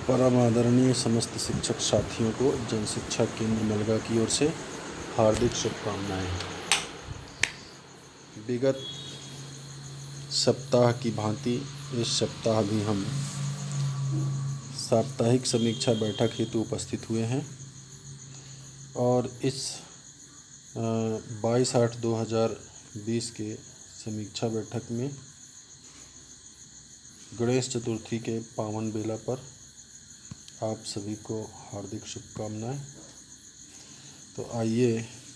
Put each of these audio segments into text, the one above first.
परम आदरणीय समस्त शिक्षक साथियों को जन शिक्षा केंद्र मलगा की ओर से हार्दिक शुभकामनाएं। विगत सप्ताह की भांति इस सप्ताह भी हम साप्ताहिक समीक्षा बैठक हेतु उपस्थित हुए हैं और इस 22/8/2020 के समीक्षा बैठक में गणेश चतुर्थी के पावन बेला पर आप सभी को हार्दिक शुभकामनाएं। तो आइए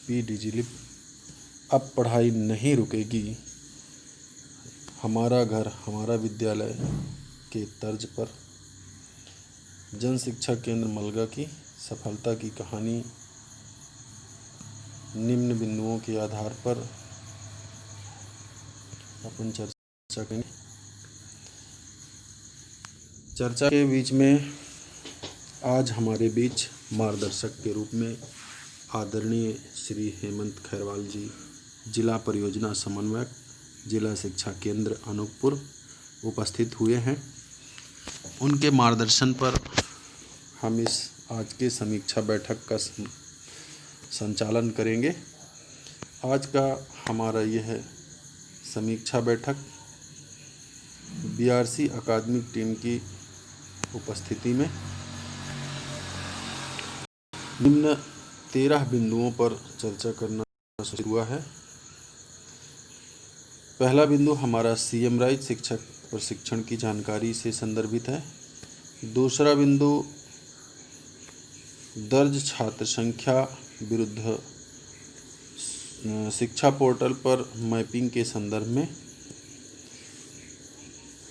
पी डिजिलिप अब पढ़ाई नहीं रुकेगी, हमारा घर हमारा विद्यालय के तर्ज पर जन शिक्षा केंद्र मलगा की सफलता की कहानी निम्न बिंदुओं के आधार पर अपन चर्चा करेंगे। चर्चा के बीच में आज हमारे बीच मार्गदर्शक के रूप में आदरणीय श्री हेमंत खैरवाल जी, जिला परियोजना समन्वयक, जिला शिक्षा केंद्र अनूपपुर उपस्थित हुए हैं। उनके मार्गदर्शन पर हम इस आज के समीक्षा बैठक का संचालन करेंगे। आज का हमारा यह समीक्षा बैठक बीआरसी अकादमिक टीम की उपस्थिति में निम्न 13 बिंदुओं पर चर्चा करना शुरू हुआ है। पहला बिंदु हमारा सीएम राइज शिक्षक प्रशिक्षण की जानकारी से संदर्भित है। दूसरा बिंदु दर्ज छात्र संख्या विरुद्ध शिक्षा पोर्टल पर मैपिंग के संदर्भ में।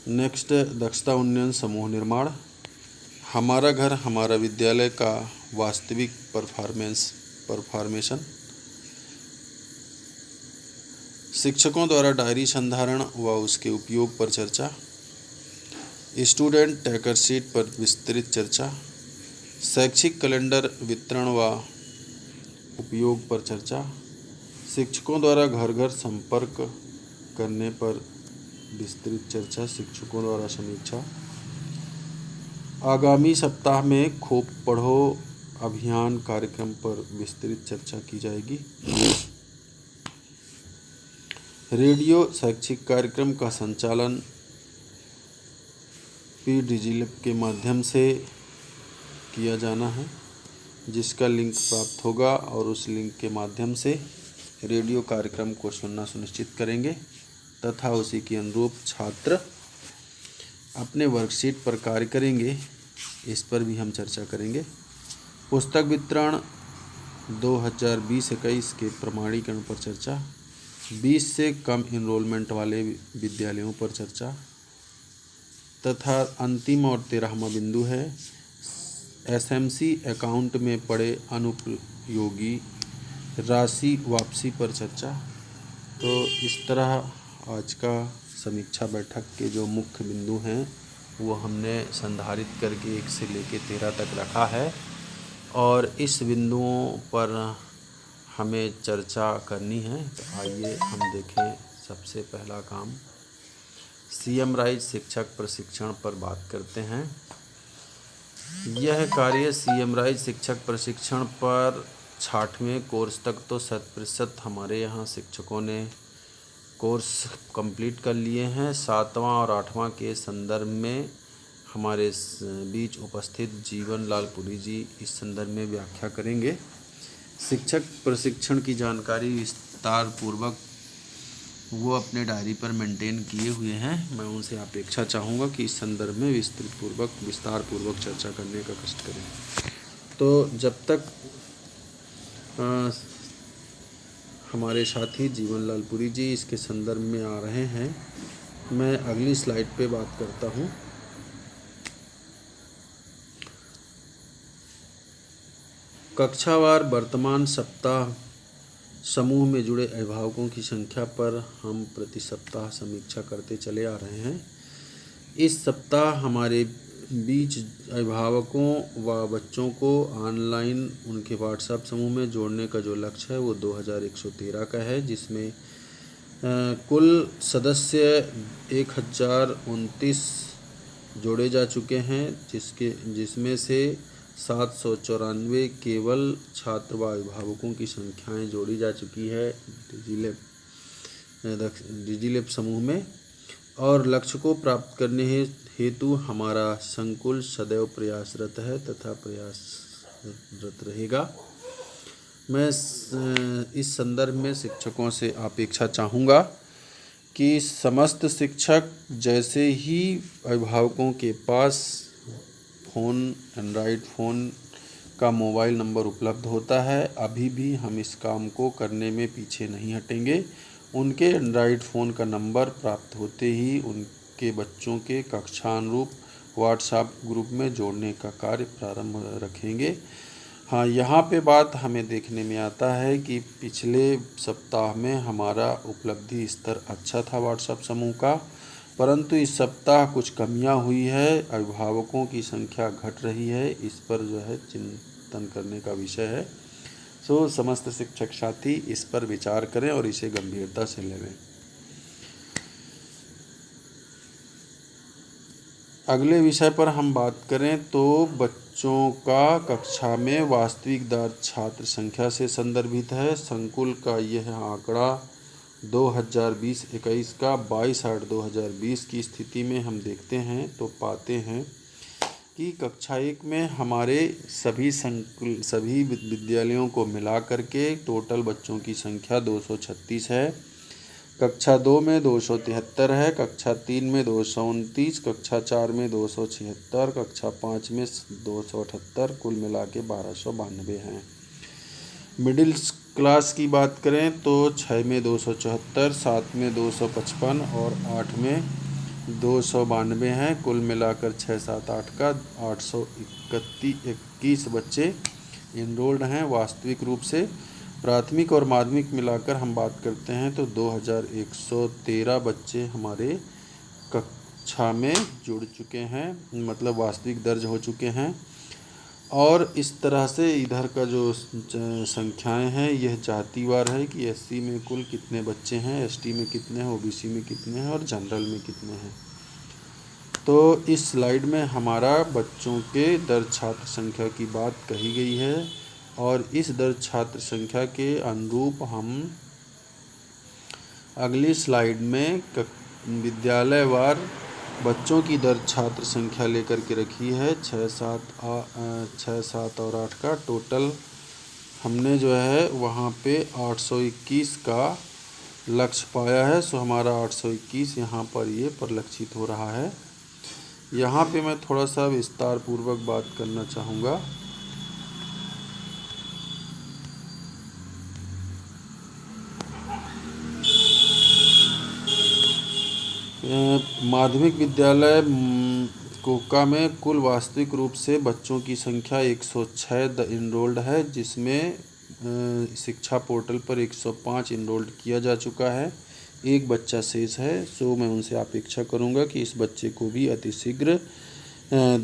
नेक्स्ट दक्षता उन्नयन समूह निर्माण, हमारा घर हमारा विद्यालय का वास्तविक परफॉर्मेशन, शिक्षकों द्वारा डायरी संधारण व उसके उपयोग पर चर्चा, स्टूडेंट टैकर शीट पर विस्तृत चर्चा, शैक्षिक कैलेंडर वितरण व उपयोग पर चर्चा, शिक्षकों द्वारा घर घर संपर्क करने पर विस्तृत चर्चा, शिक्षकों द्वारा समीक्षा, आगामी सप्ताह में खूब पढ़ो अभियान कार्यक्रम पर विस्तृत चर्चा की जाएगी। रेडियो शैक्षिक कार्यक्रम का संचालन पी डिजिलिप के माध्यम से किया जाना है, जिसका लिंक प्राप्त होगा और उस लिंक के माध्यम से रेडियो कार्यक्रम को सुनना सुनिश्चित करेंगे तथा उसी के अनुरूप छात्र अपने वर्कशीट पर कार्य करेंगे। इस पर भी हम चर्चा करेंगे। पुस्तक वितरण 2020-21 के प्रमाणीकरण पर चर्चा, 20 से कम इनरोलमेंट वाले विद्यालयों पर चर्चा तथा अंतिम और 13वां बिंदु है एसएमसी अकाउंट में पड़े अनुपयोगी राशि वापसी पर चर्चा। तो इस तरह आज का समीक्षा बैठक के जो मुख्य बिंदु हैं वो हमने संधारित करके 1 से लेकर 13 तक रखा है और इस बिंदुओं पर हमें चर्चा करनी है। तो आइए हम देखें। सबसे पहला काम सीएम राइज शिक्षक प्रशिक्षण पर बात करते हैं। यह कार्य सीएम राइज शिक्षक प्रशिक्षण पर 6वें कोर्स तक तो 100% हमारे यहाँ शिक्षकों ने कोर्स कंप्लीट कर लिए हैं। 7वां और 8वां के संदर्भ में हमारे बीच उपस्थित जीवन लाल पुरी जी इस संदर्भ में व्याख्या करेंगे। शिक्षक प्रशिक्षण की जानकारी विस्तार पूर्वक वो अपने डायरी पर मेंटेन किए हुए हैं। मैं उनसे अपेक्षा चाहूँगा कि इस संदर्भ में विस्तार पूर्वक चर्चा करने का कष्ट करें। तो जब तक हमारे साथी जीवन लाल पुरी जी इसके संदर्भ में आ रहे हैं, मैं अगली स्लाइड पे बात करता हूँ। कक्षावार वर्तमान सप्ताह समूह में जुड़े अभिभावकों की संख्या पर हम प्रति सप्ताह समीक्षा करते चले आ रहे हैं। इस सप्ताह हमारे बीच अभिभावकों व बच्चों को ऑनलाइन उनके व्हाट्सएप समूह में जोड़ने का जो लक्ष्य है वो 2113 का है, जिसमें कुल सदस्य 1029 जोड़े जा चुके हैं, जिसमें से 794 केवल छात्र व अभिभावकों की संख्याएं जोड़ी जा चुकी है डिजिलैब समूह में। और लक्ष्य को प्राप्त करने हेतु हमारा संकुल सदैव प्रयासरत है तथा प्रयासरत रहेगा। मैं इस संदर्भ में शिक्षकों से अपेक्षा चाहूँगा कि समस्त शिक्षक जैसे ही अभिभावकों के पास फ़ोन, एंड्रॉयड फ़ोन का मोबाइल नंबर उपलब्ध होता है, अभी भी हम इस काम को करने में पीछे नहीं हटेंगे। उनके एंड्रॉयड फ़ोन का नंबर प्राप्त होते ही उनके बच्चों के कक्षानुरूप व्हाट्सएप ग्रुप में जोड़ने का कार्य प्रारंभ रखेंगे। हाँ, यहाँ पे बात हमें देखने में आता है कि पिछले सप्ताह में हमारा उपलब्धि स्तर अच्छा था व्हाट्सएप समूह का, परंतु इस सप्ताह कुछ कमियाँ हुई है, अभिभावकों की संख्या घट रही है। इस पर जो है चिंतन करने का विषय है। सो समस्त शिक्षक साथी इस पर विचार करें और इसे गंभीरता से लें। अगले विषय पर हम बात करें तो बच्चों का कक्षा में वास्तविक दर छात्र संख्या से संदर्भित है। संकुल का यह आंकड़ा 2020-21 का 22/8/2020 की स्थिति में हम देखते हैं तो पाते हैं कि कक्षा 1 में हमारे सभी विद्यालयों को मिला करके टोटल बच्चों की संख्या 236 है। कक्षा 2 में 273 है, कक्षा 3 में 229, कक्षा 4 में 276, कक्षा 5 में 278, कुल मिला के 1292 हैं। मिडिल क्लास की बात करें तो 6 में 274, 7 में 255 और 8 में 292 हैं। कुल मिलाकर 6, 7, 8 का 821 बच्चे इनरोल्ड हैं वास्तविक रूप से। प्राथमिक और माध्यमिक मिलाकर हम बात करते हैं तो 2113 बच्चे हमारे कक्षा में जुड़ चुके हैं, मतलब वास्तविक दर्ज हो चुके हैं। और इस तरह से इधर का जो संख्याएं हैं यह जातिवार है कि एससी में कुल कितने बच्चे हैं, एसटी में कितने हैं, ओबीसी में कितने हैं और जनरल में कितने हैं। तो इस स्लाइड में हमारा बच्चों के दर्ज छात्र संख्या की बात कही गई है और इस दर्ज छात्र संख्या के अनुरूप हम अगली स्लाइड में विद्यालयवार बच्चों की दर्ज छात्र संख्या लेकर के रखी है। 6, 7 और 8 का टोटल हमने जो है वहाँ पे 821 का लक्ष्य पाया है। सो हमारा 821 यहाँ पर ये परिलक्षित हो रहा है। यहाँ पे मैं थोड़ा सा विस्तार पूर्वक बात करना चाहूँगा। माध्यमिक विद्यालय कोका में कुल वास्तविक रूप से बच्चों की संख्या 106 इनरोल्ड है, जिसमें शिक्षा पोर्टल पर 105 इनरोल्ड किया जा चुका है। एक बच्चा शेष है। सो मैं उनसे अपेक्षा करूंगा कि इस बच्चे को भी अतिशीघ्र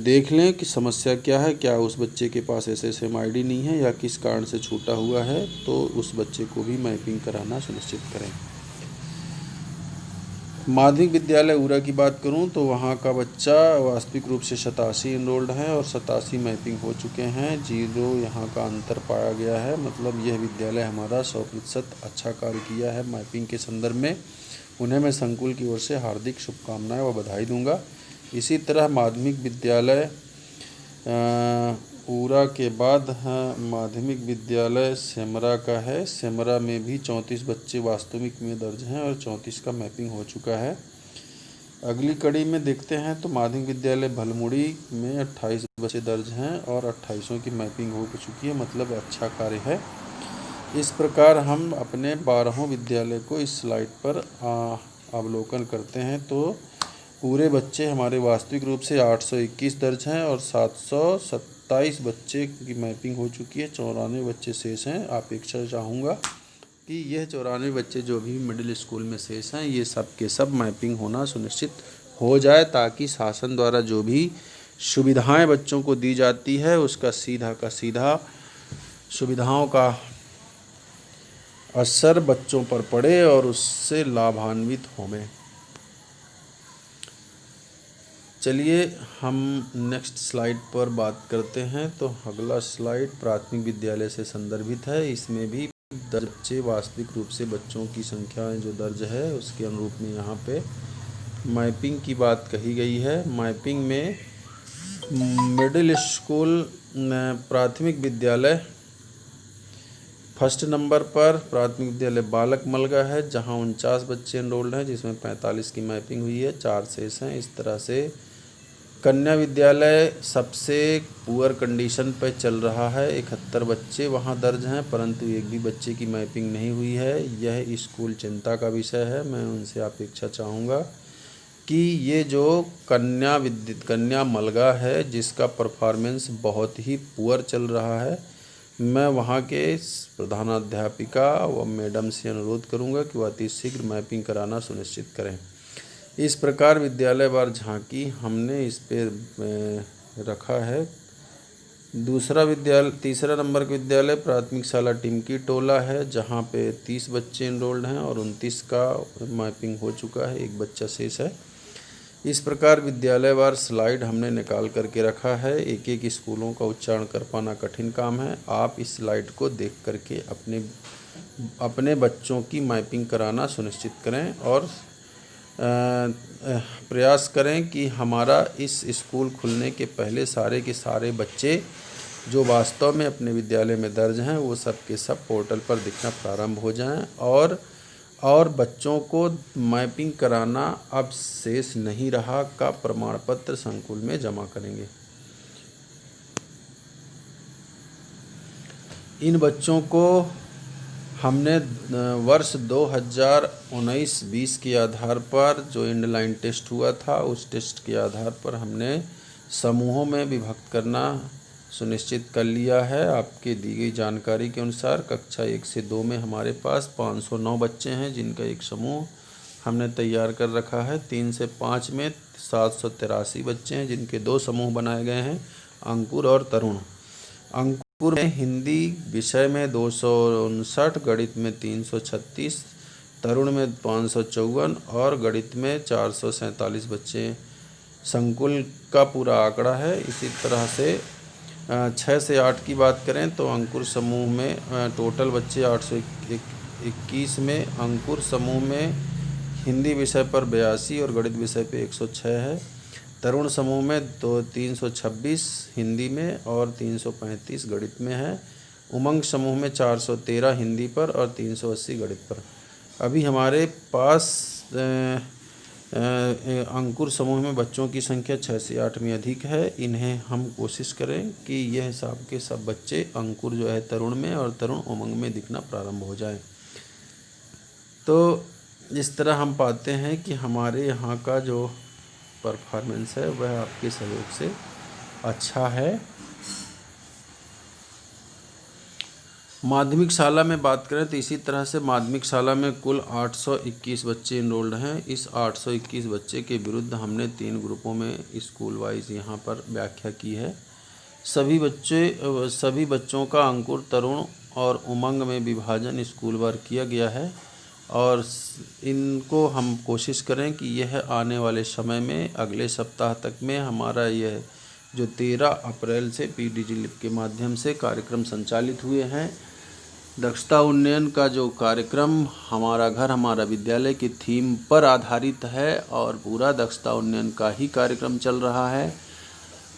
देख लें कि समस्या क्या है, क्या उस बच्चे के पास SSM ID नहीं है या किस कारण से छूटा हुआ है, तो उस बच्चे को भी मैपिंग कराना सुनिश्चित करें। माध्यमिक विद्यालय उरा की बात करूं तो वहां का बच्चा वास्तविक रूप से 87 इनरोल्ड है और 87 मैपिंग हो चुके हैं। 0 यहां का अंतर पाया गया है, मतलब यह विद्यालय हमारा 100% अच्छा कार्य किया है मैपिंग के संदर्भ में। उन्हें मैं संकुल की ओर से हार्दिक शुभकामनाएं व बधाई दूंगा। इसी तरह माध्यमिक विद्यालय उरा के बाद माध्यमिक विद्यालय सेमरा का है। सेमरा में भी 34 बच्चे वास्तविक में दर्ज हैं और 34 का मैपिंग हो चुका है। अगली कड़ी में देखते हैं तो माध्यमिक विद्यालय भलमुड़ी में 28 बच्चे दर्ज हैं और 28 की मैपिंग हो चुकी है, मतलब अच्छा कार्य है। इस प्रकार हम अपने 12 विद्यालय को इस स्लाइड पर अवलोकन करते हैं तो पूरे बच्चे हमारे वास्तविक रूप से 821 दर्ज हैं और 727 बच्चे की मैपिंग हो चुकी है। 94 बच्चे शेष हैं। अपेक्षा चाहूँगा कि यह 94 बच्चे जो भी मिडिल स्कूल में शेष हैं ये सब के सब मैपिंग होना सुनिश्चित हो जाए, ताकि शासन द्वारा जो भी सुविधाएं बच्चों को दी जाती है उसका सीधा का सीधा सुविधाओं का असर बच्चों पर पड़े और उससे लाभान्वित हों। चलिए हम नेक्स्ट स्लाइड पर बात करते हैं। तो अगला स्लाइड प्राथमिक विद्यालय से संदर्भित है। इसमें भी दर्ज बच्चे, वास्तविक रूप से बच्चों की संख्या जो दर्ज है उसके अनुरूप में यहाँ पे मैपिंग की बात कही गई है। मैपिंग में मिडिल स्कूल प्राथमिक विद्यालय फर्स्ट नंबर पर प्राथमिक विद्यालय बालक मलगा है, जहां 49 बच्चे एनरोल्ड हैं, जिसमें 45 की मैपिंग हुई है, 4 शेष हैं। इस तरह से कन्या विद्यालय सबसे पुअर कंडीशन पर चल रहा है। 71 बच्चे वहां दर्ज हैं, परंतु एक भी बच्चे की मैपिंग नहीं हुई है। यह स्कूल चिंता का विषय है। मैं उनसे अपेक्षा चाहूँगा कि ये जो कन्या मलगा है, जिसका परफॉर्मेंस बहुत ही पुअर चल रहा है, मैं वहाँ के प्रधानाध्यापिका व मैडम से अनुरोध करूँगा कि वह अति शीघ्र मैपिंग कराना सुनिश्चित करें। इस प्रकार विद्यालयवार झांकी हमने इस पे रखा है। तीसरा नंबर का विद्यालय प्राथमिक शाला टिमकी टोला है, जहाँ पे 30 बच्चे एनरोल्ड हैं और 29 का मैपिंग हो चुका है, एक बच्चा शेष है। इस प्रकार विद्यालयवार स्लाइड हमने निकाल करके रखा है। एक एक स्कूलों का उच्चारण कर पाना कठिन काम है। आप इस स्लाइड को देख करके अपने बच्चों की मैपिंग कराना सुनिश्चित करें और प्रयास करें कि हमारा इस स्कूल खुलने के पहले सारे के सारे बच्चे जो वास्तव में अपने विद्यालय में दर्ज हैं वो सब के सब पोर्टल पर दिखना प्रारंभ हो जाएं और बच्चों को मैपिंग कराना अब शेष नहीं रहा का प्रमाण पत्र संकुल में जमा करेंगे। इन बच्चों को हमने वर्ष 2019-20 के आधार पर जो एंडलाइन टेस्ट हुआ था, उस टेस्ट के आधार पर हमने समूहों में विभक्त करना सुनिश्चित कर लिया है। आपके दी गई जानकारी के अनुसार कक्षा 1 से 2 में हमारे पास 509 बच्चे हैं, जिनका एक समूह हमने तैयार कर रखा है। 3 से 5 में 783 बच्चे हैं, जिनके 2 समूह बनाए गए हैं, अंकुर और तरुण। अंकुर में हिंदी विषय में 259, गणित में 336, तरुण में 554 और गणित में 447 बच्चे संकुल का पूरा आंकड़ा है। इसी तरह से 6 से 8 की बात करें तो अंकुर समूह में टोटल बच्चे 821 में अंकुर समूह में हिंदी विषय पर 82 और गणित विषय पे 106 है। तरुण समूह में 326 हिंदी में और 335 गणित में है। उमंग समूह में 413 हिंदी पर और 380 गणित पर। अभी हमारे पास अंकुर समूह में बच्चों की संख्या 6 से 8 में अधिक है। इन्हें हम कोशिश करें कि यह सब के सब बच्चे अंकुर जो है तरुण में और तरुण उमंग में दिखना प्रारंभ हो जाए। तो इस तरह हम पाते हैं कि हमारे यहाँ का जो परफॉर्मेंस है वह आपके सहयोग से अच्छा है। माध्यमिक शाला में बात करें तो इसी तरह से माध्यमिक शाला में कुल 821 बच्चे एनरोल्ड हैं। इस 821 बच्चे के विरुद्ध हमने 3 ग्रुपों में स्कूल वाइज यहाँ पर व्याख्या की है। सभी बच्चों का अंकुर, तरुण और उमंग में विभाजन स्कूलवार किया गया है और इनको हम कोशिश करें कि यह आने वाले समय में अगले सप्ताह तक में हमारा यह जो 13 अप्रैल से PDG के माध्यम से कार्यक्रम संचालित हुए हैं, दक्षता उन्नयन का जो कार्यक्रम हमारा घर हमारा विद्यालय की थीम पर आधारित है और पूरा दक्षता उन्नयन का ही कार्यक्रम चल रहा है।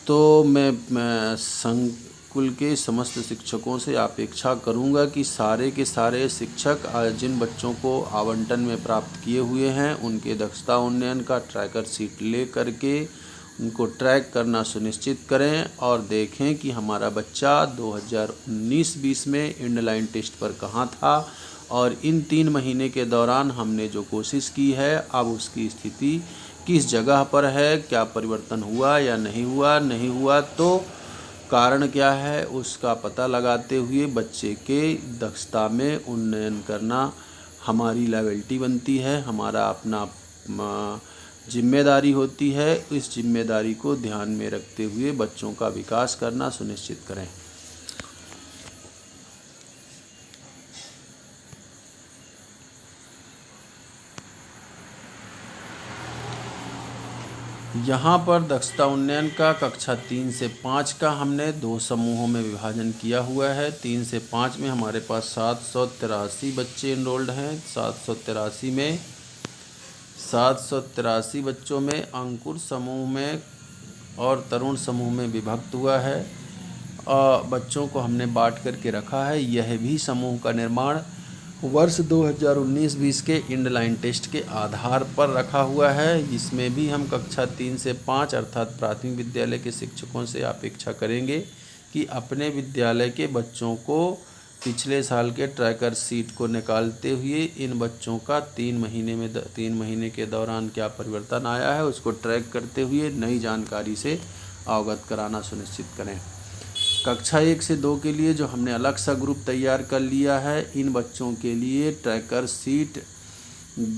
तो मैं संकुल के समस्त शिक्षकों से अपेक्षा करूंगा कि सारे के सारे शिक्षक जिन बच्चों को आवंटन में प्राप्त किए हुए हैं उनके दक्षता उन्नयन का ट्रैकर शीट ले करके उनको ट्रैक करना सुनिश्चित करें और देखें कि हमारा बच्चा 2019-20 में एंडलाइन टेस्ट पर कहाँ था और इन 3 महीने के दौरान हमने जो कोशिश की है अब उसकी स्थिति किस जगह पर है, क्या परिवर्तन हुआ या नहीं हुआ तो कारण क्या है, उसका पता लगाते हुए बच्चे के दक्षता में उन्नयन करना हमारी लायबिलिटी बनती है, हमारा अपना जिम्मेदारी होती है। इस जिम्मेदारी को ध्यान में रखते हुए बच्चों का विकास करना सुनिश्चित करें। यहाँ पर दक्षता उन्नयन का कक्षा 3 से 5 का हमने 2 समूहों में विभाजन किया हुआ है। 3 से 5 में हमारे पास 783 बच्चे इनरोल्ड हैं। 783 बच्चों में अंकुर समूह में और तरुण समूह में विभक्त हुआ है। बच्चों को हमने बांट करके रखा है। यह भी समूह का निर्माण वर्ष 2019-20 के इंडलाइन टेस्ट के आधार पर रखा हुआ है। इसमें भी हम कक्षा 3 से 5 अर्थात प्राथमिक विद्यालय के शिक्षकों से अपेक्षा करेंगे कि अपने विद्यालय के बच्चों को पिछले साल के ट्रैकर सीट को निकालते हुए इन बच्चों का 3 महीने के दौरान क्या परिवर्तन आया है उसको ट्रैक करते हुए नई जानकारी से अवगत कराना सुनिश्चित करें। कक्षा 1 से 2 के लिए जो हमने अलग सा ग्रुप तैयार कर लिया है, इन बच्चों के लिए ट्रैकर सीट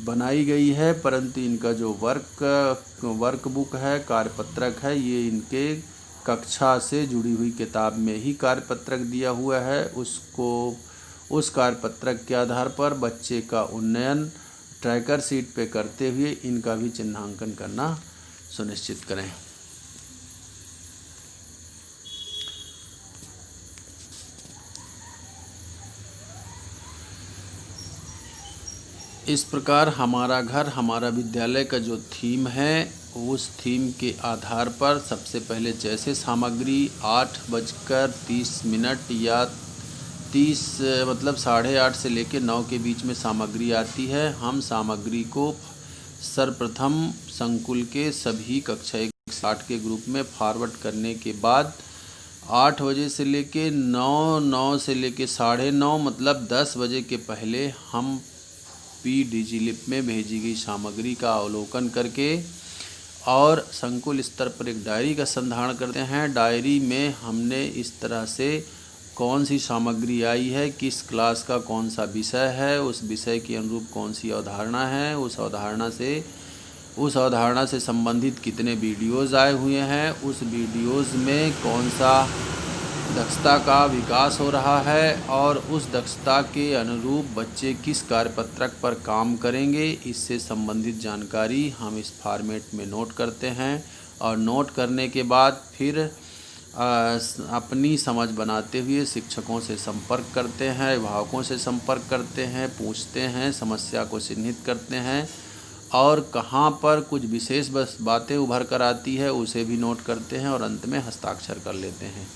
बनाई गई है, परंतु इनका जो वर्कबुक है, कार्यपत्रक है, ये इनके कक्षा से जुड़ी हुई किताब में ही कार्यपत्रक दिया हुआ है। उस कार्यपत्रक के आधार पर बच्चे का उन्नयन ट्रैकर सीट पे करते हुए इनका भी चिन्हांकन करना सुनिश्चित करें। इस प्रकार हमारा घर हमारा विद्यालय का जो थीम है, उस थीम के आधार पर सबसे पहले जैसे सामग्री 8:30 या 8:30 से लेकर 9 के बीच में सामग्री आती है, हम सामग्री को सर्वप्रथम संकुल के सभी कक्षा 1-8 के ग्रुप में फॉरवर्ड करने के बाद 8 बजे से लेके 9 से लेके 9:30 मतलब 10 बजे के पहले हम DigiLip में भेजी गई सामग्री का अवलोकन करके और संकुल स्तर पर एक डायरी का संधारण करते हैं। डायरी में हमने इस तरह से कौन सी सामग्री आई है, किस क्लास का कौन सा विषय है, उस विषय के अनुरूप कौन सी अवधारणा है, उस अवधारणा से संबंधित कितने वीडियोज़ आए हुए हैं, उस वीडियोज़ में कौन सा दक्षता का विकास हो रहा है और उस दक्षता के अनुरूप बच्चे किस कार्यपत्रक पर काम करेंगे, इससे संबंधित जानकारी हम इस फॉर्मेट में नोट करते हैं और नोट करने के बाद फिर अपनी समझ बनाते हुए शिक्षकों से संपर्क करते हैं, अभिभावकों से संपर्क करते हैं, पूछते हैं, समस्या को चिन्हित करते हैं और कहाँ पर कुछ विशेष बातें उभर कर आती है उसे भी नोट करते हैं और अंत में हस्ताक्षर कर लेते हैं।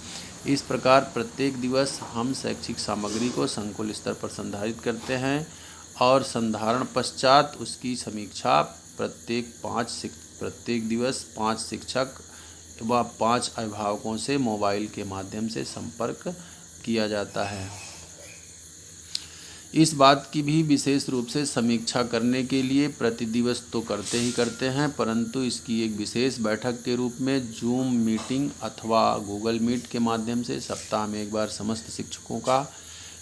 इस प्रकार प्रत्येक दिवस हम शैक्षिक सामग्री को संकुल स्तर पर संधारित करते हैं और संधारण पश्चात उसकी समीक्षा प्रत्येक दिवस 5 शिक्षक व 5 अभिभावकों से मोबाइल के माध्यम से संपर्क किया जाता है। इस बात की भी विशेष रूप से समीक्षा करने के लिए प्रति दिवस तो करते ही करते हैं, परंतु इसकी एक विशेष बैठक के रूप में जूम मीटिंग अथवा गूगल मीट के माध्यम से सप्ताह में एक बार समस्त शिक्षकों का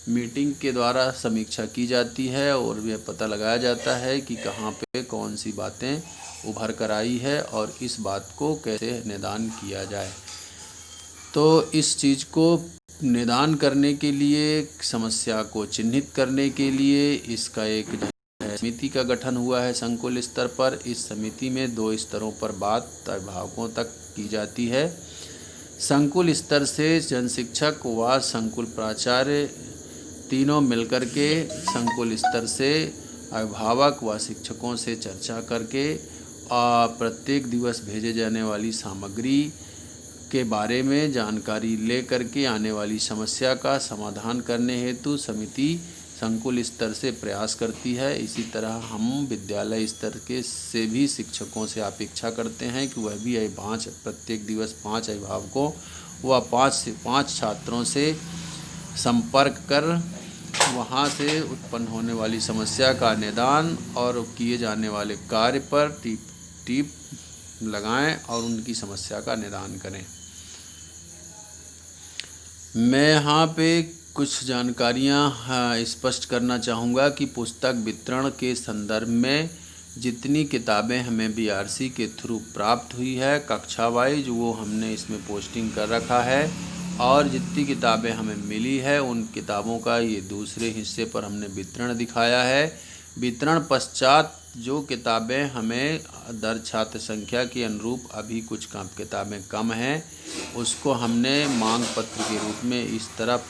मीटिंग के द्वारा समीक्षा की जाती है और यह पता लगाया जाता है कि कहाँ पे कौन सी बातें उभर कर आई है और इस बात को कैसे निदान किया जाए। तो इस चीज़ को निदान करने के लिए, समस्या को चिन्हित करने के लिए इसका एक समिति का गठन हुआ है संकुल स्तर पर। इस समिति में 2 स्तरों पर बात अभिभावकों तक की जाती है। संकुल स्तर से जन शिक्षक व संकुल प्राचार्य तीनों मिलकर के संकुल स्तर से अभिभावक व शिक्षकों से चर्चा करके प्रत्येक दिवस भेजे जाने वाली सामग्री के बारे में जानकारी ले करके आने वाली समस्या का समाधान करने हेतु समिति संकुल स्तर से प्रयास करती है। इसी तरह हम विद्यालय स्तर के से भी शिक्षकों से अपेक्षा करते हैं कि वह भी प्रत्येक दिवस 5 अभिभावकों व 5 छात्रों से संपर्क कर वहां से उत्पन्न होने वाली समस्या का निदान और किए जाने वाले कार्य पर टिप लगाएं और उनकी समस्या का निदान करें। मैं यहाँ पे कुछ जानकारियाँ स्पष्ट करना चाहूँगा कि पुस्तक वितरण के संदर्भ में जितनी किताबें हमें BRC के थ्रू प्राप्त हुई है कक्षा वाइज वो हमने इसमें पोस्टिंग कर रखा है और जितनी किताबें हमें मिली है उन किताबों का ये दूसरे हिस्से पर हमने वितरण दिखाया है। वितरण पश्चात जो किताबें हमें दर छात्र संख्या के अनुरूप अभी कुछ किताबें कम हैं, उसको हमने मांग पत्र के रूप में इस तरफ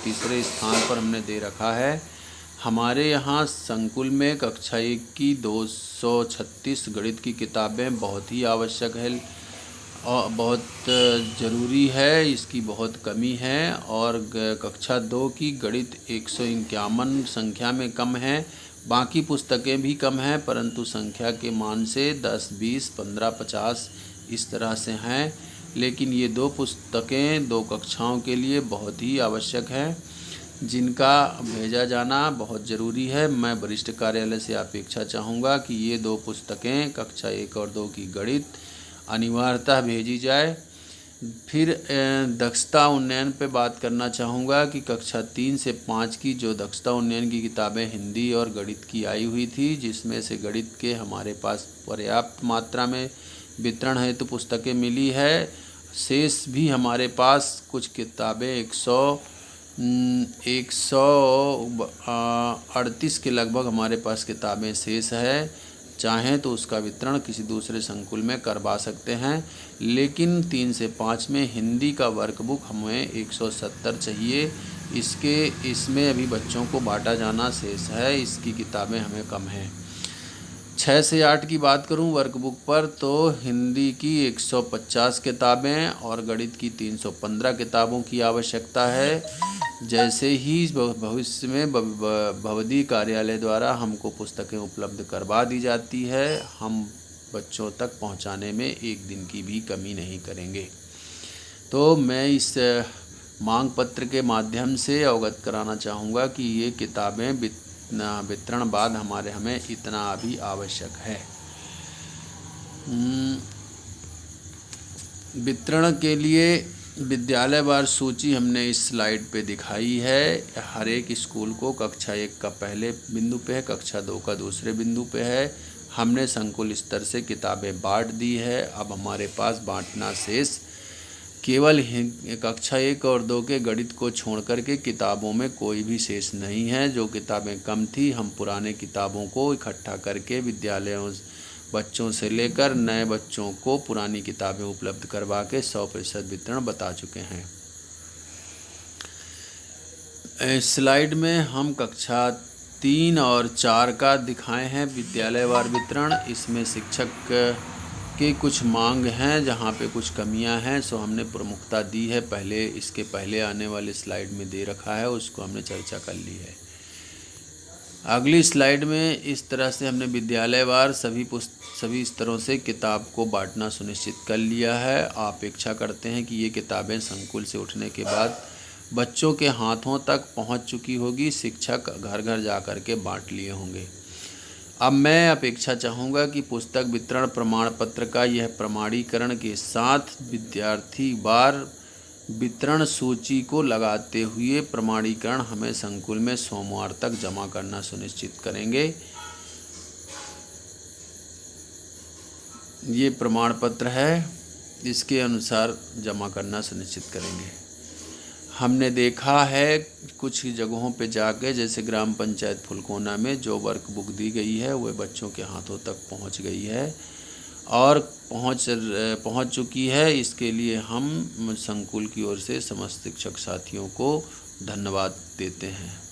तीसरे स्थान पर हमने दे रखा है। हमारे यहाँ संकुल में कक्षा 1 की 236 गणित की किताबें बहुत ही आवश्यक है और बहुत ज़रूरी है, इसकी बहुत कमी है। और कक्षा 2 की गणित 151 संख्या में कम है। बाकी पुस्तकें भी कम हैं, परंतु संख्या के मान से 10, 20, 15, 50 इस तरह से हैं। लेकिन ये 2 पुस्तकें 2 कक्षाओं के लिए बहुत ही आवश्यक हैं, जिनका भेजा जाना बहुत ज़रूरी है। मैं वरिष्ठ कार्यालय से अपेक्षा चाहूँगा कि ये 2 पुस्तकें कक्षा 1 और 2 की गणित अनिवार्यतः भेजी जाए। फिर दक्षता उन्नयन पे बात करना चाहूँगा कि कक्षा 3 से 5 की जो दक्षता उन्नयन की किताबें हिंदी और गणित की आई हुई थी, जिसमें से गणित के हमारे पास पर्याप्त मात्रा में वितरण हेतु पुस्तकें मिली है। शेष भी हमारे पास कुछ किताबें 138 के लगभग हमारे पास किताबें शेष है। चाहें तो उसका वितरण किसी दूसरे संकुल में करवा सकते हैं, लेकिन 3 से 5 में हिंदी का वर्कबुक हमें 170 चाहिए। इसमें अभी बच्चों को बांटा जाना शेष है, इसकी किताबें हमें कम हैं। 6 से 8 की बात करूं वर्कबुक पर, तो हिंदी की 150 किताबें और गणित की 315 किताबों की आवश्यकता है। जैसे ही भविष्य में भवदी कार्यालय द्वारा हमको पुस्तकें उपलब्ध करवा दी जाती है, हम बच्चों तक पहुंचाने में एक दिन की भी कमी नहीं करेंगे। तो मैं इस मांग पत्र के माध्यम से अवगत कराना चाहूँगा कि ये किताबें वितरण बाद हमें इतना अभी आवश्यक है। वितरण के लिए विद्यालयवार सूची हमने इस स्लाइड पे दिखाई है। हर एक स्कूल को कक्षा 1 का पहले बिंदु पे है, कक्षा 2 का दूसरे बिंदु पे है। हमने संकुल स्तर से किताबें बांट दी है। अब हमारे पास बांटना शेष केवल कक्षा 1 और 2 के गणित को छोड़ कर के किताबों में कोई भी शेष नहीं है। जो किताबें कम थी, हम पुराने किताबों को इकट्ठा करके विद्यालयों बच्चों से लेकर नए बच्चों को पुरानी किताबें उपलब्ध करवा के 100% वितरण बता चुके हैं। स्लाइड में हम कक्षा 3 और 4 का दिखाए हैं विद्यालयवार वितरण। इसमें शिक्षक के कुछ मांग हैं, जहाँ पे कुछ कमियां हैं, सो हमने प्रमुखता दी है। इसके पहले आने वाले स्लाइड में दे रखा है, उसको हमने चर्चा कर ली है। अगली स्लाइड में इस तरह से हमने विद्यालयवार सभी स्तरों से किताब को बांटना सुनिश्चित कर लिया है। अपेक्षा करते हैं कि ये किताबें संकुल से उठने के बाद बच्चों के हाथों तक पहुंच चुकी होगी, शिक्षक घर घर जा कर के बांट लिए होंगे। अब मैं अपेक्षा चाहूँगा कि पुस्तक वितरण प्रमाण पत्र का यह प्रमाणीकरण के साथ विद्यार्थी वार वितरण सूची को लगाते हुए प्रमाणीकरण हमें संकुल में सोमवार तक जमा करना सुनिश्चित करेंगे। ये प्रमाण पत्र है, इसके अनुसार जमा करना सुनिश्चित करेंगे। हमने देखा है कुछ जगहों पे जाके, जैसे ग्राम पंचायत फुलकोना में जो वर्कबुक दी गई है वह बच्चों के हाथों तक पहुंच गई है और पहुंच चुकी है। इसके लिए हम संकुल की ओर से समस्त शिक्षक साथियों को धन्यवाद देते हैं।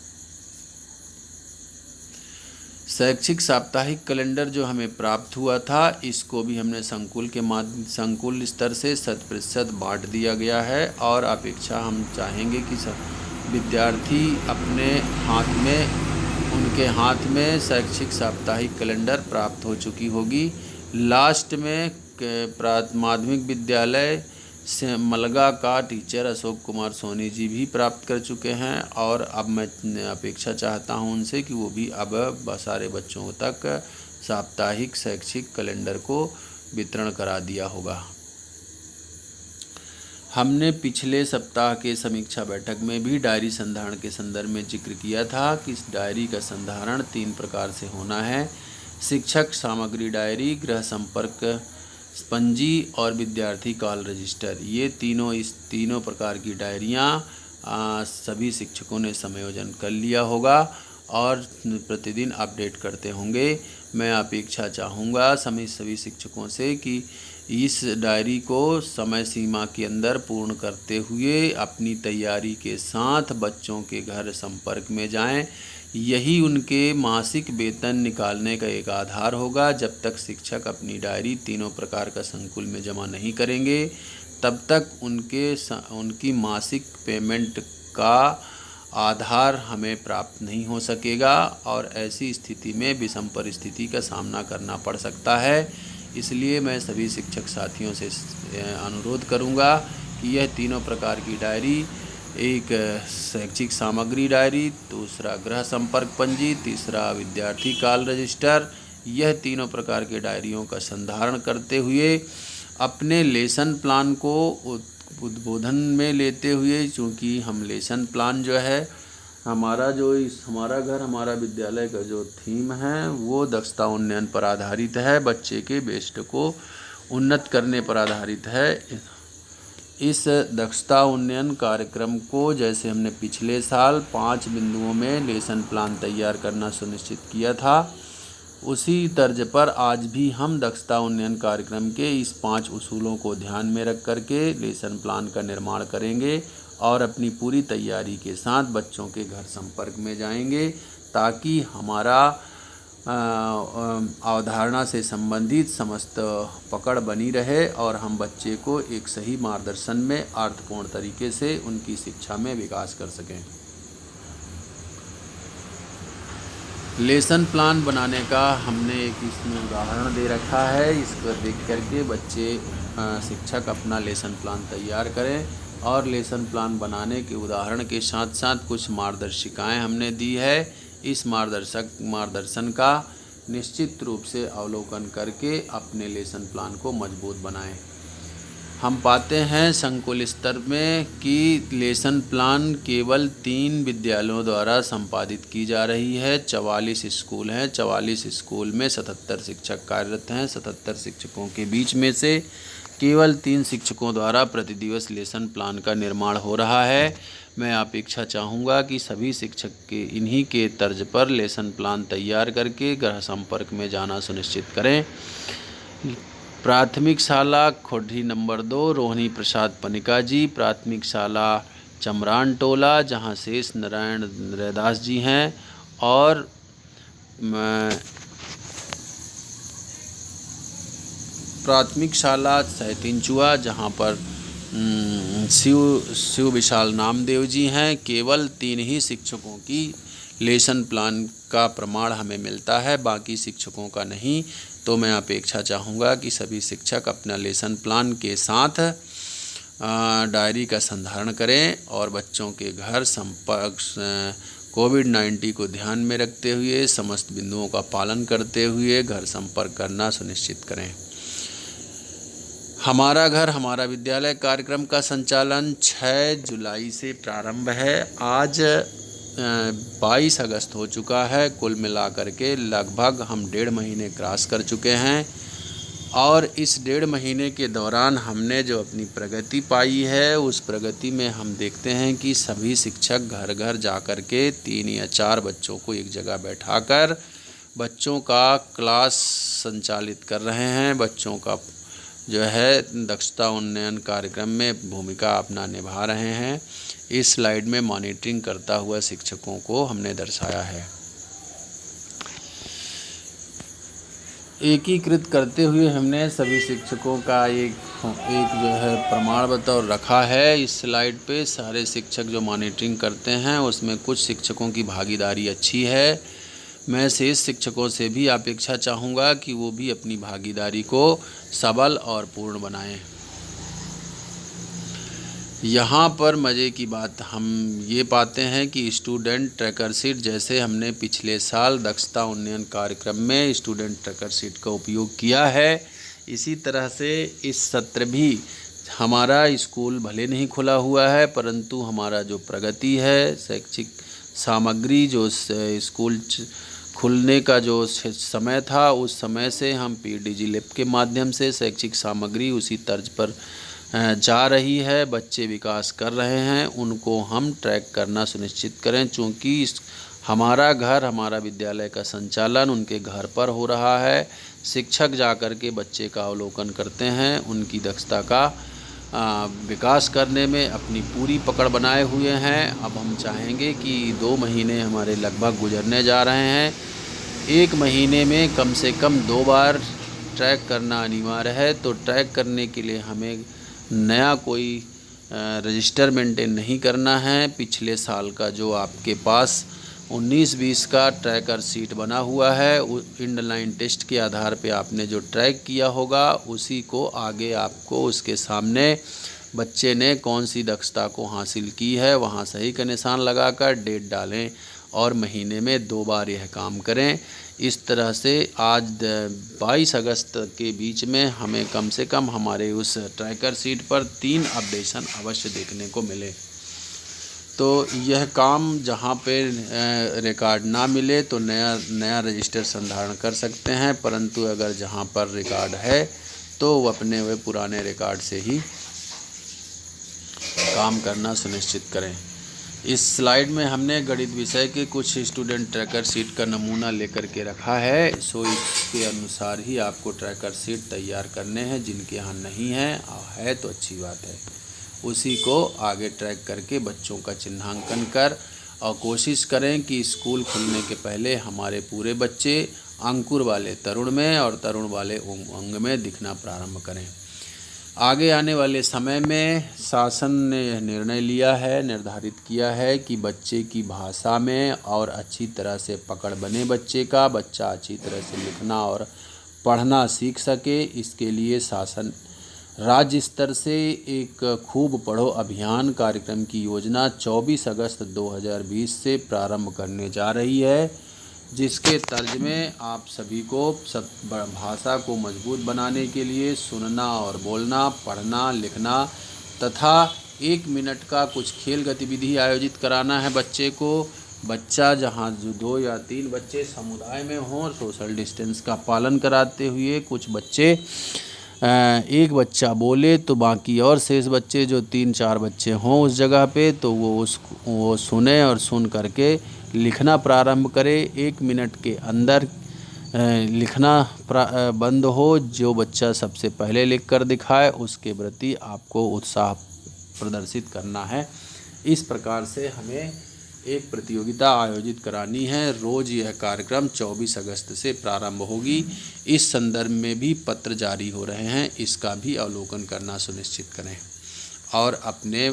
शैक्षिक साप्ताहिक कैलेंडर जो हमें प्राप्त हुआ था, इसको भी हमने संकुल स्तर से 100% बांट दिया गया है। और अपेक्षा हम चाहेंगे कि विद्यार्थी उनके हाथ में शैक्षिक साप्ताहिक कैलेंडर प्राप्त हो चुकी होगी। लास्ट में माध्यमिक विद्यालय से मलगा का टीचर अशोक कुमार सोनी जी भी प्राप्त कर चुके हैं। और अब मैं अपेक्षा चाहता हूं उनसे कि वो भी अब सारे बच्चों तक साप्ताहिक शैक्षिक कैलेंडर को वितरण करा दिया होगा। हमने पिछले सप्ताह के समीक्षा बैठक में भी डायरी संधारण के संदर्भ में जिक्र किया था कि इस डायरी का संधारण 3 प्रकार से होना है: शिक्षक सामग्री डायरी, गृह संपर्क पंजी और विद्यार्थी कॉल रजिस्टर। ये इस तीनों प्रकार की डायरियाँ सभी शिक्षकों ने समायोजन कर लिया होगा और प्रतिदिन अपडेट करते होंगे। मैं अपेक्षा चाहूँगा सभी शिक्षकों से कि इस डायरी को समय सीमा के अंदर पूर्ण करते हुए अपनी तैयारी के साथ बच्चों के घर संपर्क में जाएं। यही उनके मासिक वेतन निकालने का एक आधार होगा। जब तक शिक्षक अपनी डायरी तीनों प्रकार का संकुल में जमा नहीं करेंगे तब तक उनकी मासिक पेमेंट का आधार हमें प्राप्त नहीं हो सकेगा और ऐसी स्थिति में विषम परिस्थिति का सामना करना पड़ सकता है। इसलिए मैं सभी शिक्षक साथियों से अनुरोध करूंगा कि यह तीनों प्रकार की डायरी, एक शैक्षिक सामग्री डायरी, दूसरा गृह संपर्क पंजी, तीसरा विद्यार्थी काल रजिस्टर, यह तीनों प्रकार के डायरियों का संधारण करते हुए अपने लेसन प्लान को उद्बोधन में लेते हुए, चूँकि हम लेसन प्लान जो है हमारा घर हमारा विद्यालय का जो थीम है वो दक्षता उन्नयन पर आधारित है, बच्चे के बेस्ट को उन्नत करने पर आधारित है। इस दक्षता उन्नयन कार्यक्रम को जैसे हमने पिछले साल 5 बिंदुओं में लेसन प्लान तैयार करना सुनिश्चित किया था, उसी तर्ज पर आज भी हम दक्षता उन्नयन कार्यक्रम के इस 5 उसूलों को ध्यान में रख करके लेसन प्लान का निर्माण करेंगे और अपनी पूरी तैयारी के साथ बच्चों के घर संपर्क में जाएंगे, ताकि हमारा अवधारणा से संबंधित समस्त पकड़ बनी रहे और हम बच्चे को एक सही मार्गदर्शन में अर्थपूर्ण तरीके से उनकी शिक्षा में विकास कर सकें। लेसन प्लान बनाने का हमने एक इसमें उदाहरण दे रखा है, इसको देख करके बच्चे शिक्षक अपना लेसन प्लान तैयार करें और लेसन प्लान बनाने के उदाहरण के साथ साथ कुछ मार्गदर्शिकाएं हमने दी है। इस मार्गदर्शन का निश्चित रूप से अवलोकन करके अपने लेसन प्लान को मजबूत बनाएं। हम पाते हैं संकुल स्तर में कि लेसन प्लान केवल 3 विद्यालयों द्वारा संपादित की जा रही है। 44 स्कूल हैं, 44 स्कूल में 77 शिक्षक कार्यरत हैं। 77 शिक्षकों के बीच में से केवल 3 शिक्षकों द्वारा प्रतिदिवस लेसन प्लान का निर्माण हो रहा है। मैं अपेक्षा चाहूँगा कि सभी शिक्षक के इन्हीं के तर्ज पर लेसन प्लान तैयार करके गृह संपर्क में जाना सुनिश्चित करें। प्राथमिक शाला खोडरी नंबर 2 रोहिणी प्रसाद पनिका जी, प्राथमिक शाला चमरान टोला जहाँ शेष नारायण रैदास जी हैं, और प्राथमिक शाला सैतिनचुआ जहाँ पर शिव विशाल नामदेव जी हैं। केवल 3 ही शिक्षकों की लेसन प्लान का प्रमाण हमें मिलता है, बाकी शिक्षकों का नहीं। तो मैं अपेक्षा चाहूँगा कि सभी शिक्षक अपना लेसन प्लान के साथ डायरी का संधारण करें और बच्चों के घर संपर्क कोविड-19 को ध्यान में रखते हुए समस्त बिंदुओं का पालन करते हुए घर संपर्क करना सुनिश्चित करें। हमारा घर हमारा विद्यालय कार्यक्रम का संचालन 6 जुलाई से प्रारंभ है। आज 22 अगस्त हो चुका है। कुल मिलाकर के लगभग हम 1.5 महीने क्रॉस कर चुके हैं और इस 1.5 महीने के दौरान हमने जो अपनी प्रगति पाई है उस प्रगति में हम देखते हैं कि सभी शिक्षक घर घर जा कर के 3 या 4 बच्चों को एक जगह बैठाकर बच्चों का क्लास संचालित कर रहे हैं। बच्चों का जो है दक्षता उन्नयन कार्यक्रम में भूमिका अपना निभा रहे हैं। इस स्लाइड में मॉनिटरिंग करता हुआ शिक्षकों को हमने दर्शाया है। एकीकृत करते हुए हमने सभी शिक्षकों का एक जो है प्रमाण बतौर रखा है। इस स्लाइड पे सारे शिक्षक जो मॉनिटरिंग करते हैं उसमें कुछ शिक्षकों की भागीदारी अच्छी है। मैं शेष शिक्षकों से भी अपेक्षा चाहूँगा कि वो भी अपनी भागीदारी को सबल और पूर्ण बनाएं। यहाँ पर मज़े की बात हम ये पाते हैं कि स्टूडेंट ट्रैकर शीट, जैसे हमने पिछले साल दक्षता उन्नयन कार्यक्रम में स्टूडेंट ट्रैकर शीट का उपयोग किया है, इसी तरह से इस सत्र भी हमारा स्कूल भले नहीं खुला हुआ है, परंतु हमारा जो प्रगति है, शैक्षिक सामग्री जो स्कूल खुलने का जो समय था उस समय से हम PDG लैब के माध्यम से शैक्षिक सामग्री उसी तर्ज पर जा रही है। बच्चे विकास कर रहे हैं, उनको हम ट्रैक करना सुनिश्चित करें, चूँकि हमारा घर हमारा विद्यालय का संचालन उनके घर पर हो रहा है। शिक्षक जाकर के बच्चे का अवलोकन करते हैं, उनकी दक्षता का विकास करने में अपनी पूरी पकड़ बनाए हुए हैं। अब हम चाहेंगे कि 2 महीने हमारे लगभग गुजरने जा रहे हैं। 1 महीने में कम से कम 2 बार ट्रैक करना अनिवार्य है। तो ट्रैक करने के लिए हमें नया कोई रजिस्टर मेंटेन नहीं करना है। पिछले साल का जो आपके पास 19-20 का ट्रैकर सीट बना हुआ है, इंडलाइन टेस्ट के आधार पे आपने जो ट्रैक किया होगा उसी को आगे आपको उसके सामने बच्चे ने कौन सी दक्षता को हासिल की है वहाँ सही का निशान लगाकर डेट डालें और महीने में 2 बार यह काम करें। इस तरह से आज 22 अगस्त के बीच में हमें कम से कम हमारे उस ट्रैकर सीट पर 3 अपडेशन अवश्य देखने को मिले। तो यह काम जहाँ पे रिकॉर्ड ना मिले तो नया रजिस्टर संधारण कर सकते हैं, परंतु अगर जहाँ पर रिकॉर्ड है तो वो अपने वे पुराने रिकॉर्ड से ही काम करना सुनिश्चित करें। इस स्लाइड में हमने गणित विषय के कुछ स्टूडेंट ट्रैकर सीट का नमूना लेकर के रखा है। सो इसके अनुसार ही आपको ट्रैकर सीट तैयार करने हैं। जिनके यहाँ नहीं है तो अच्छी बात है, उसी को आगे ट्रैक करके बच्चों का चिन्हांकन कर और कोशिश करें कि स्कूल खुलने के पहले हमारे पूरे बच्चे अंकुर वाले तरुण में और तरुण वाले उमंग में दिखना प्रारंभ करें। आगे आने वाले समय में शासन ने यह निर्णय लिया है, निर्धारित किया है कि बच्चे की भाषा में और अच्छी तरह से पकड़ बने बच्चा अच्छी तरह से लिखना और पढ़ना सीख सके। इसके लिए शासन राज्य स्तर से एक खूब पढ़ो अभियान कार्यक्रम की योजना 24 अगस्त 2020 से प्रारंभ करने जा रही है, जिसके तर्ज में आप सभी को भाषा को मजबूत बनाने के लिए सुनना और बोलना, पढ़ना, लिखना तथा 1 मिनट का कुछ खेल गतिविधि आयोजित कराना है बच्चे को। बच्चा जहाँ 2 या 3 बच्चे समुदाय में हों, सोशल डिस्टेंस का पालन कराते हुए कुछ बच्चे एक बच्चा बोले तो बाकी और शेष बच्चे जो 3-4 बच्चे हों उस जगह पे तो वो सुने और सुन करके लिखना प्रारंभ करे। 1 मिनट के अंदर लिखना बंद हो। जो बच्चा सबसे पहले लिख कर दिखाए उसके प्रति आपको उत्साह प्रदर्शित करना है। इस प्रकार से हमें एक प्रतियोगिता आयोजित करानी है। रोज़ यह कार्यक्रम 24 अगस्त से प्रारंभ होगी। इस संदर्भ में भी पत्र जारी हो रहे हैं, इसका भी अवलोकन करना सुनिश्चित करें और अपने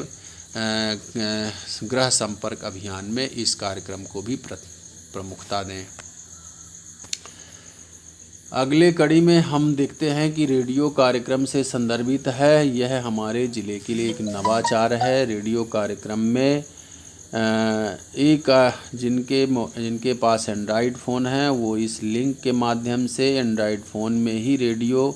गृह संपर्क अभियान में इस कार्यक्रम को भी प्रमुखता दें। अगले कड़ी में हम देखते हैं कि रेडियो कार्यक्रम से संदर्भित है। यह हमारे ज़िले के लिए एक नवाचार है। रेडियो कार्यक्रम में जिनके पास एंड्रॉयड फ़ोन है वो इस लिंक के माध्यम से एंड्रॉयड फ़ोन में ही रेडियो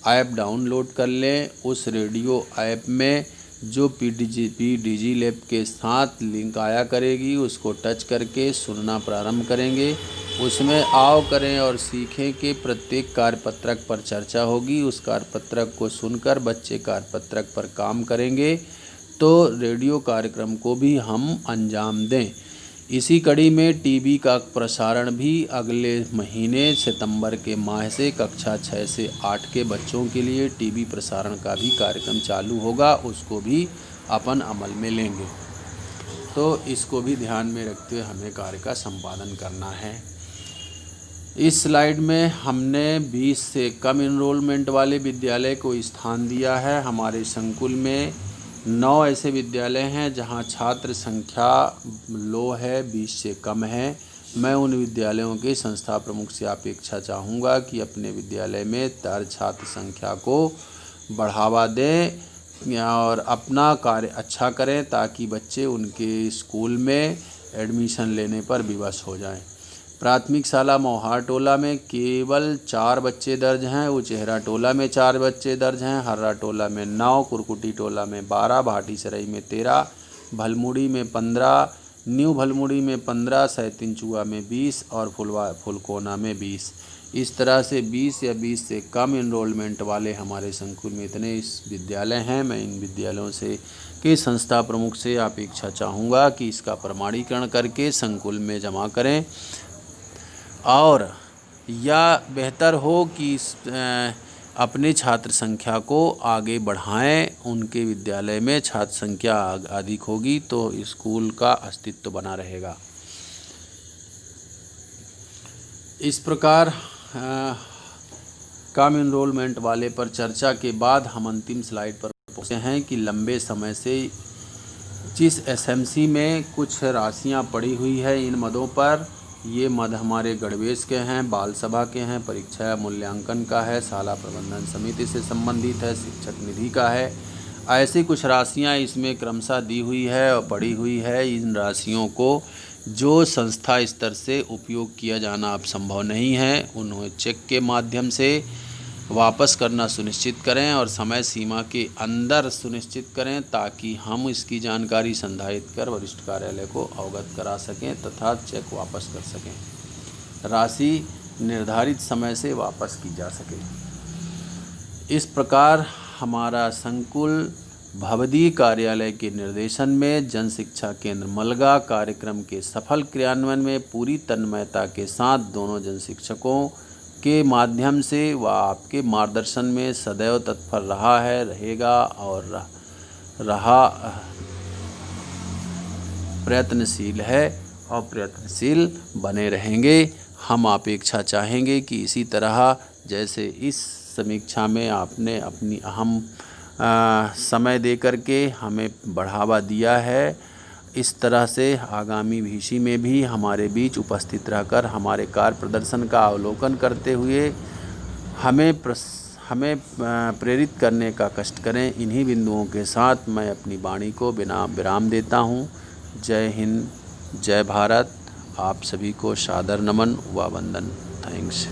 ऐप डाउनलोड कर लें। उस रेडियो ऐप में जो पीडीजी लैब के साथ लिंक आया करेगी उसको टच करके सुनना प्रारंभ करेंगे। उसमें आओ करें और सीखें कि प्रत्येक कार्यपत्रक पर चर्चा होगी। उस कार्यपत्रक को सुनकर बच्चे कार्यपत्रक पर काम करेंगे तो रेडियो कार्यक्रम को भी हम अंजाम दें। इसी कड़ी में टीवी का प्रसारण भी अगले महीने सितंबर के माह से कक्षा 6 से 8 के बच्चों के लिए टीवी प्रसारण का भी कार्यक्रम चालू होगा, उसको भी अपन अमल में लेंगे। तो इसको भी ध्यान में रखते हुए हमें कार्य का संपादन करना है। इस स्लाइड में हमने 20 से कम एनरोलमेंट वाले विद्यालय को स्थान दिया है। हमारे संकुल में 9 ऐसे विद्यालय हैं जहां छात्र संख्या लो है, 20 से कम है। मैं उन विद्यालयों के संस्था प्रमुख से अपेक्षा चाहूँगा कि अपने विद्यालय में छात्र संख्या को बढ़ावा दें और अपना कार्य अच्छा करें ताकि बच्चे उनके स्कूल में एडमिशन लेने पर विवश हो जाएं। प्राथमिक शाला मोहार टोला में केवल 4 बच्चे दर्ज हैं, उचेहरा टोला में 4 बच्चे दर्ज हैं, हर्रा टोला में 9, कुरकुटी टोला में 12, भाटी सराई में 13, भलमुड़ी में 15, न्यू भलमुड़ी में 15, सैतिनचुआ में 20 और फुलकोना में 20। इस तरह से 20 या 20 से कम इनरोलमेंट वाले हमारे संकुल में इतने इस विद्यालय हैं। मैं इन विद्यालयों से के संस्था प्रमुख से अपेक्षा चाहूँगा कि इसका प्रमाणीकरण करके संकुल में जमा करें, और या बेहतर हो कि अपने छात्र संख्या को आगे बढ़ाएं। उनके विद्यालय में छात्र संख्या अधिक होगी तो स्कूल का अस्तित्व बना रहेगा। इस प्रकार कम इनरोलमेंट वाले पर चर्चा के बाद हम अंतिम स्लाइड पर पहुँचे हैं कि लंबे समय से जिस एसएमसी में कुछ राशियां पड़ी हुई है इन मदों पर, ये मद हमारे गणवेश के हैं, बाल सभा के हैं, परीक्षा मूल्यांकन का है, शाला प्रबंधन समिति से संबंधित है, शिक्षक निधि का है। ऐसी कुछ राशियां इसमें क्रमशः दी हुई है और पड़ी हुई है। इन राशियों को जो संस्था स्तर से उपयोग किया जाना अब संभव नहीं है, उन्हें चेक के माध्यम से वापस करना सुनिश्चित करें और समय सीमा के अंदर सुनिश्चित करें, ताकि हम इसकी जानकारी संधारित कर वरिष्ठ कार्यालय को अवगत करा सकें तथा चेक वापस कर सकें। राशि निर्धारित समय से वापस की जा सके। इस प्रकार हमारा संकुल भवदी कार्यालय के निर्देशन में जन शिक्षा केंद्र मलगा कार्यक्रम के सफल क्रियान्वयन में पूरी तन्मयता के साथ दोनों जन शिक्षकों के माध्यम से व आपके मार्गदर्शन में सदैव तत्पर रहा है, रहेगा और प्रयत्नशील है और प्रयत्नशील बने रहेंगे। हम अपेक्षा चाहेंगे कि इसी तरह जैसे इस समीक्षा में आपने अपनी अहम समय दे करके हमें बढ़ावा दिया है, इस तरह से आगामी भीषी में भी हमारे बीच उपस्थित रहकर हमारे कार्य प्रदर्शन का अवलोकन करते हुए हमें प्रेरित करने का कष्ट करें। इन्हीं बिंदुओं के साथ मैं अपनी वाणी को बिना विराम देता हूँ। जय हिंद, जय भारत। आप सभी को सादर नमन व वंदन। थैंक्स।